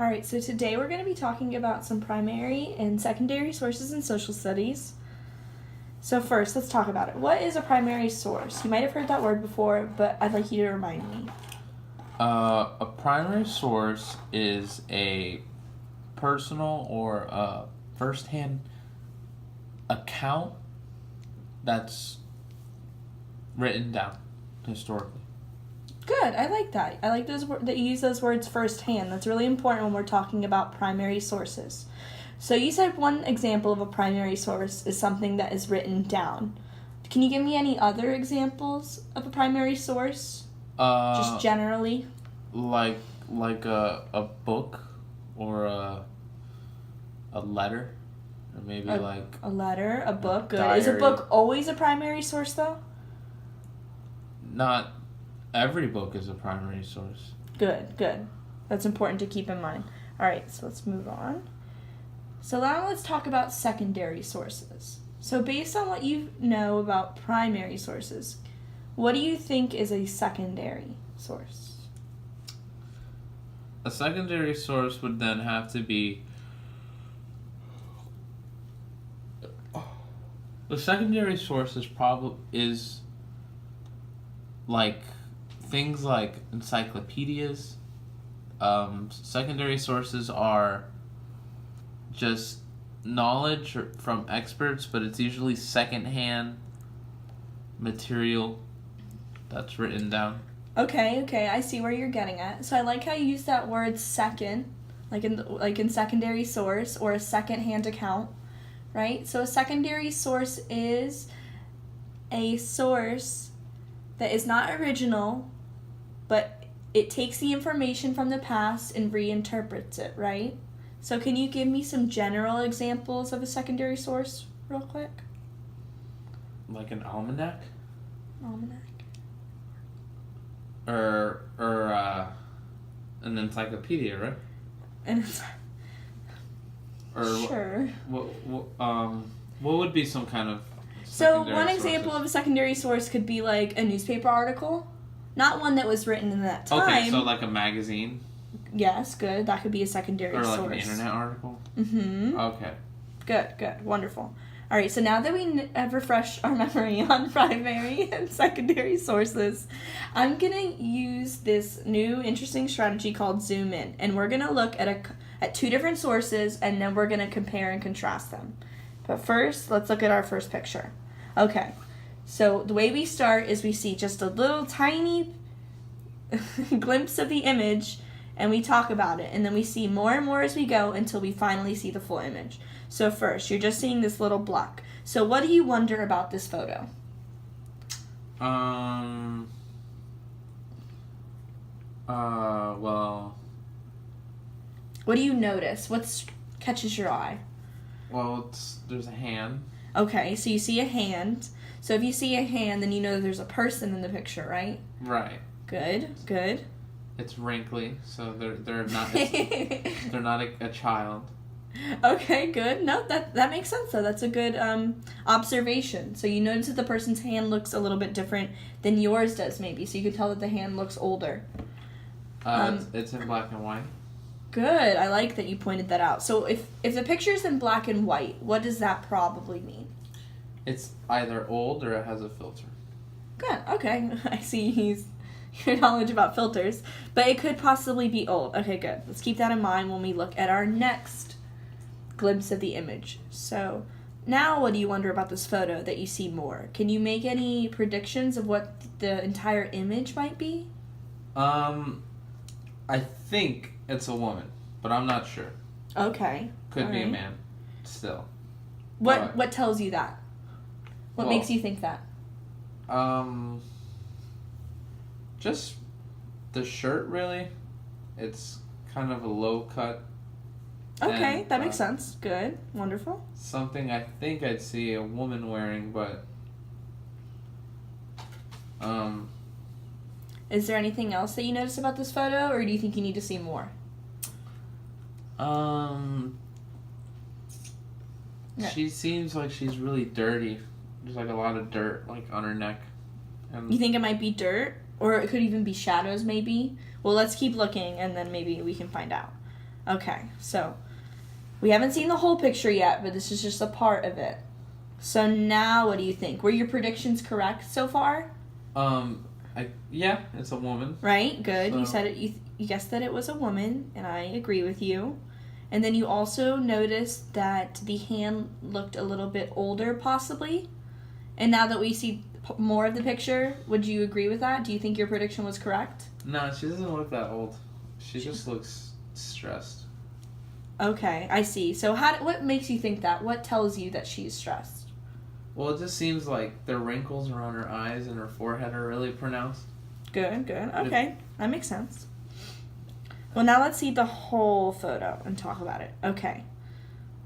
All right, so today we're going to be talking about some primary and secondary sources in social studies. So first, let's talk about it. What is a primary source? You might have heard that word before, but I'd like you to remind me. A primary source is a personal or a first-hand account that's written down historically. Good, I like that. I like that you use those words firsthand. That's really important when we're talking about primary sources. So you said one example of a primary source is something that is written down. Can you give me any other examples of a primary source? Just generally? Like a book or a letter, or maybe a letter, a book. Good. Diary. Is a book always a primary source though? Not every book is a primary source. Good. That's important to keep in mind. All right, so let's move on. So now let's talk about secondary sources. So based on what you know about primary sources, what do you think is a secondary source? A secondary source would then have to be... The secondary source is like things like encyclopedias. Secondary sources are just knowledge from experts, but it's usually secondhand material that's written down. Okay, I see where you're getting at. So I like how you use that word second, like in secondary source or a second-hand account, right? So a secondary source is a source that is not original, but it takes the information from the past and reinterprets it, right? So can you give me some general examples of a secondary source real quick? Like an almanac? Almanac. Or an encyclopedia, right? And it's... Or Sure. What would be some kind of So one example of a secondary source could be like a newspaper article. Not one that was written in that time. Okay, so like a magazine? Yes, good. That could be a secondary source. Or like an internet article? Mm-hmm. Okay. Good. Wonderful. All right, so now that we have refreshed our memory on primary and secondary sources, I'm going to use this new interesting strategy called zoom in. And we're going to look at two different sources, and then we're going to compare and contrast them. But first, let's look at our first picture. Okay, so the way we start is we see just a little tiny glimpse of the image, and we talk about it. And then we see more and more as we go until we finally see the full image. So first, you're just seeing this little block. So what do you wonder about this photo? Well... What do you notice? What catches your eye? Well, there's a hand. Okay, so you see a hand. So if you see a hand, then you know that there's a person in the picture, right? Right. Good. It's wrinkly, so they're not they're not a child. Okay, good. No, that makes sense though. That's a good observation. So you notice that the person's hand looks a little bit different than yours does, maybe. So you can tell that the hand looks older. It's in black and white. Good. I like that you pointed that out. So if the picture's in black and white, what does that probably mean? It's either old or it has a filter. Good. Okay. I see your knowledge about filters. But it could possibly be old. Okay, good. Let's keep that in mind when we look at our next glimpse of the image. So now what do you wonder about this photo that you see more? Can you make any predictions of what the entire image might be? I think it's a woman, but I'm not sure. Okay. Could be a man, still. What tells you that? What makes you think that? Just the shirt, really. It's kind of a low cut. Okay, that makes sense. Good. Wonderful. Something I think I'd see a woman wearing, but... Is there anything else that you notice about this photo, or do you think you need to see more? She seems like she's really dirty. There's like a lot of dirt like on her neck. You think it might be dirt? Or it could even be shadows, maybe? Well, let's keep looking, and then maybe we can find out. Okay, so we haven't seen the whole picture yet, but this is just a part of it. So now what do you think? Were your predictions correct so far? Yeah, it's a woman. Right, good. So. You said it. You guessed that it was a woman, and I agree with you. And then you also noticed that the hand looked a little bit older, possibly. And now that we see more of the picture, would you agree with that? Do you think your prediction was correct? No, she doesn't look that old. She just looks stressed. Okay, I see. So what makes you think that? What tells you that she's stressed? Well, it just seems like the wrinkles around her eyes and her forehead are really pronounced. Good. Okay, that makes sense. Well, now let's see the whole photo and talk about it. Okay.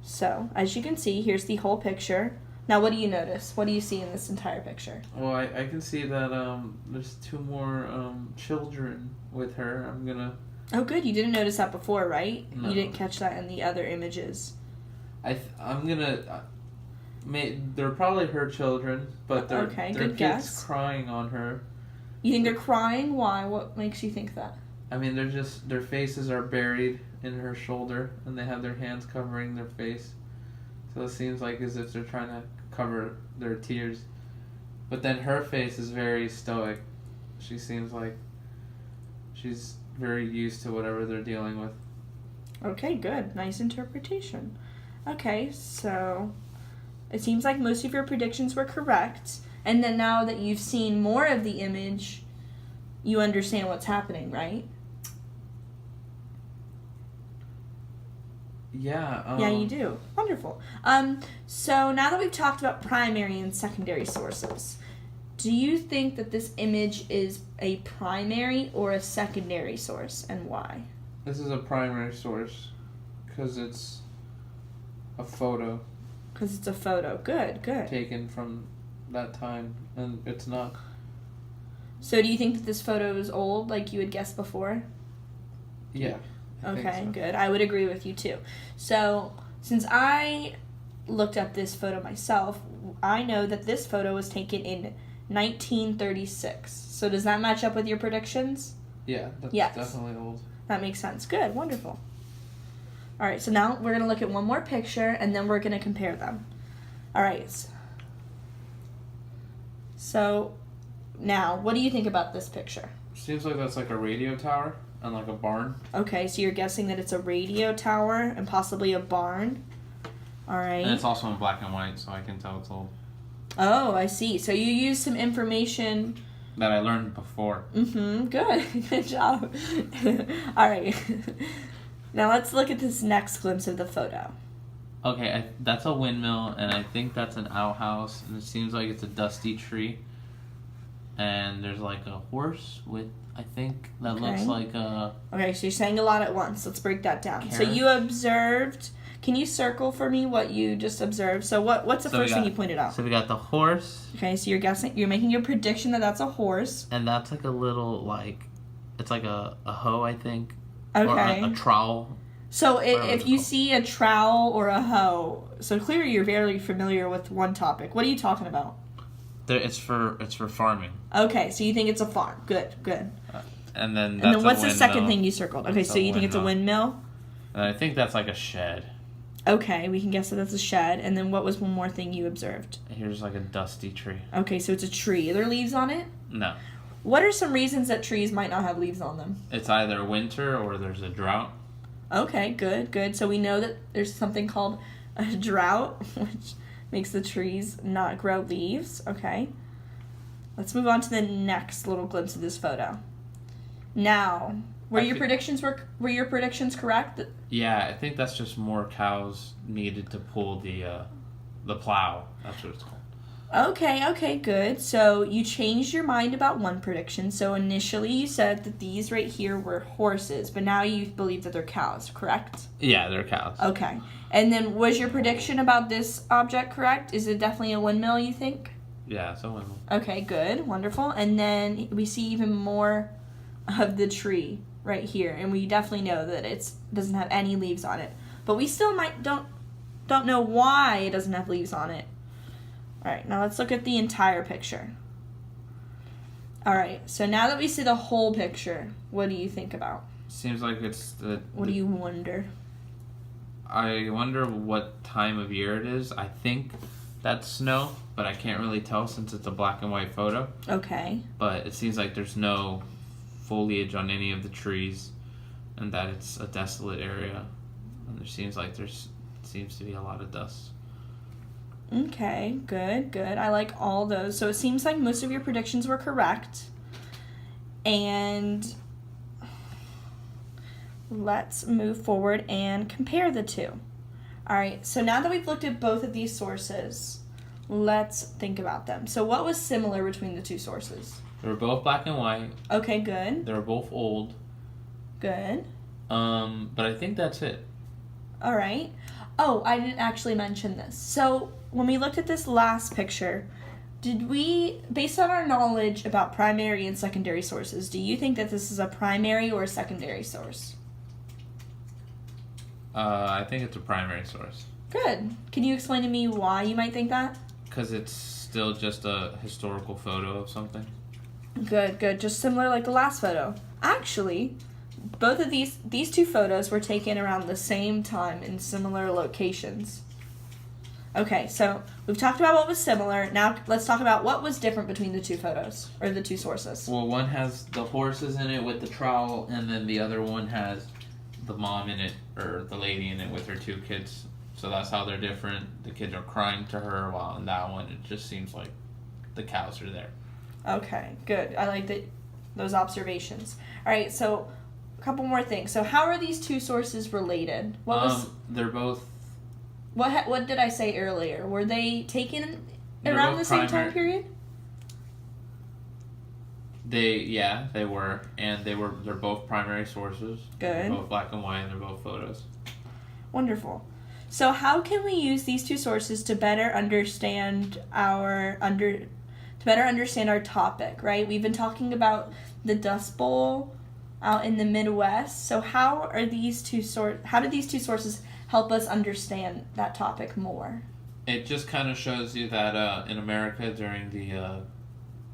So, as you can see, here's the whole picture. Now, what do you notice? What do you see in this entire picture? Well, I can see that there's 2 more children with her. I'm gonna... Oh, good. You didn't notice that before, right? No. You didn't catch that in the other images. I'm gonna... they're probably her children, but they're good kids guess. crying on her. You think they're crying? Why? What makes you think that? I mean, their faces are buried in her shoulder, and they have their hands covering their face. So it seems like as if they're trying to cover their tears. But then her face is very stoic. She seems like she's very used to whatever they're dealing with. Okay, good. Nice interpretation. Okay, so it seems like most of your predictions were correct. And then now that you've seen more of the image, you understand what's happening, right? Yeah. Yeah, you do. Wonderful. So now that we've talked about primary and secondary sources, do you think that this image is a primary or a secondary source, and why? This is a primary source because it's a photo. Because it's a photo. Good. Taken from that time, and it's not. So do you think that this photo is old, like you had guessed before? Yeah. Okay, good. I would agree with you too. So, since I looked up this photo myself, I know that this photo was taken in 1936. So does that match up with your predictions? Yeah, that's definitely old. That makes sense. Good, wonderful. All right, so now we're going to look at one more picture, and then we're going to compare them. All right. So, now, what do you think about this picture? Seems like that's like a radio tower and like a barn. Okay, so you're guessing that it's a radio tower and possibly a barn. All right. And it's also in black and white, so I can tell it's old. Oh, I see. So you used some information that I learned before. Good. Good job. All right. Now let's look at this next glimpse of the photo. Okay, that's a windmill, and I think that's an outhouse, and it seems like it's a dusty tree. And there's like a horse with, I think, that looks like a... Okay, so you're saying a lot at once. Let's break that down. Carrot. So you observed... Can you circle for me what you just observed? So what's the first thing you pointed out? So we got the horse. Okay, so you're making your prediction that that's a horse. And that's like a little, like... It's like a hoe, I think. Okay. Or a trowel. So if you see a trowel or a hoe... So clearly you're very familiar with one topic. What are you talking about? It's for farming. Okay, so you think it's a farm. Good. And then what's the second thing you circled? Okay, so you think it's a windmill? And I think that's like a shed. Okay, we can guess that that's a shed. And then what was one more thing you observed? Here's like a dusty tree. Okay, so it's a tree. Are there leaves on it? No. What are some reasons that trees might not have leaves on them? It's either winter or there's a drought. Okay, good. So we know that there's something called a drought, which makes the trees not grow leaves. Okay. Let's move on to the next little glimpse of this photo. Now, were your predictions correct? Yeah, I think that's just more cows needed to pull the plow. That's what it's called. Okay, good. So you changed your mind about one prediction. So initially you said that these right here were horses, but now you believe that they're cows, correct? Yeah, they're cows. Okay. And then was your prediction about this object correct? Is it definitely a windmill, you think? Yeah, it's a windmill. Okay, good. Wonderful. And then we see even more of the tree right here, and we definitely know that it doesn't have any leaves on it. But we still don't know why it doesn't have leaves on it. All right, now let's look at the entire picture. All right, so now that we see the whole picture, what do you think about? Seems like it's the. What do you wonder? I wonder what time of year it is. I think that's snow, but I can't really tell since it's a black and white photo. Okay. But it seems like there's no foliage on any of the trees, and that it's a desolate area. And there seems to be a lot of dust. Okay, good. I like all those. So it seems like most of your predictions were correct. And let's move forward and compare the two. All right, so now that we've looked at both of these sources, let's think about them. So what was similar between the two sources? They were both black and white. Okay, good. They were both old. Good. But I think that's it. All right. Oh, I didn't actually mention this. So when we looked at this last picture, did we, based on our knowledge about primary and secondary sources, do you think that this is a primary or a secondary source? I think it's a primary source. Good. Can you explain to me why you might think that? Because it's still just a historical photo of something. Good. Just similar like the last photo. Actually, both of these two photos were taken around the same time in similar locations. Okay, so we've talked about what was similar. Now let's talk about what was different between the two photos, or the two sources. Well, one has the horses in it with the trowel, and then the other one has the mom in it, or the lady in it with her two kids. So that's how they're different. The kids are crying to her, while in that one, it just seems like the cows are there. Okay, good. I like those observations. All right, so a couple more things. So how are these two sources related? They're both. What did I say earlier? Were they taken They're around both the same primary. time period? They were, and they're both primary sources. Good. They're both black and white, and they're both photos. Wonderful. So how can we use these two sources to better understand our topic, right? We've been talking about the Dust Bowl out in the Midwest. So how do these two sources help us understand that topic more? It just kind of shows you that in America during the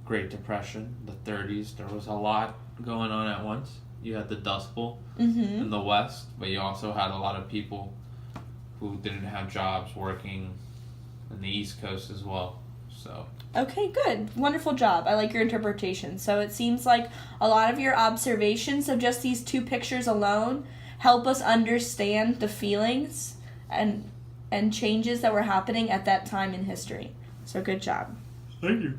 Great Depression, the 30s, there was a lot going on at once. You had the Dust Bowl in the West, but you also had a lot of people who didn't have jobs working in the East Coast as well. So. Okay, good. Wonderful job. I like your interpretation. So it seems like a lot of your observations of just these two pictures alone help us understand the feelings and changes that were happening at that time in history. So good job. Thank you.